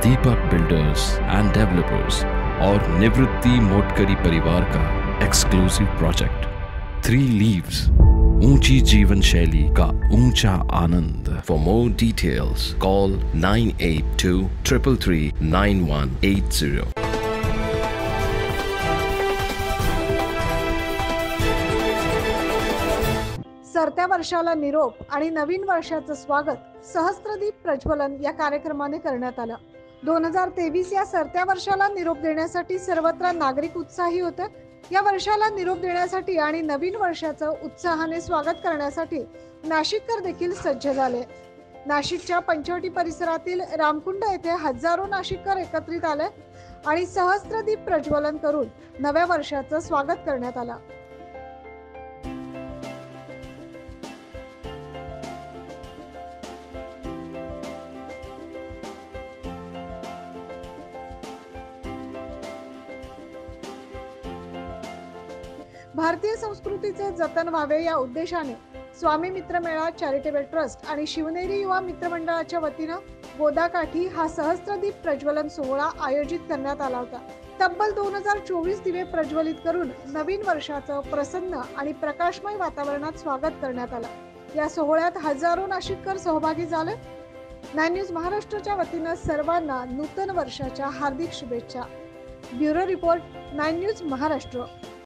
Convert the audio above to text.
Deepak builders end developers और निवृत्ति मोटकरी परिवार का एक्सक्लूसिव प्रोजेक्ट 3 लीव्स, ऊंची जीवन शैली का ऊंचा आनंद। For more details call 9823339180। सरत्या वर्षाला निरोप आणि नवीन वर्षाचं स्वागत सहस्त्रदीप प्रज्वलन या कार्यक्रमाने करण्यात आलं। 2023 या सरत्या वर्षाला निरोप देण्यासाठी सर्वत्र नागरिक उत्साही होते। या वर्षाला निरोप देण्यासाठी आणि नवीन वर्षाचं उत्साहाने स्वागत करण्यासाठी नाशिककर देखील सज्ज झाले। नाशिकच्या पंचवटी परिसरातील रामकुंड येथे हजारो नाशिककर एकत्रित आले आणि सहस्त्रदीप प्रज्वलन करून नव्या वर्षाचं स्वागत करण्यात आलं। भारतीय संस्कृतीचे जतन व्हावे या उद्देशाने स्वामी मित्र मेळा चॅरिटेबल ट्रस्ट आणि शिवनेरी युवा मित्र मंडळाच्या वतीनं गोदाकाठी हा सहस्त्रदीप प्रज्वलन सोहळा आयोजित करण्यात आला होता। तब्बल 2024 दिवे प्रज्वलित करून नवीन वर्षाचं प्रसन्न आणि प्रकाशमय वातावरणात स्वागत करण्यात आलं। या सोहळ्यात हजारो नाशिककर सहभागी झाले। 9 न्यूज महाराष्ट्रच्या वतीनं सर्वांना नूतन वर्षाच्या हार्दिक शुभेच्छा। Bureau report 9 news Maharashtra.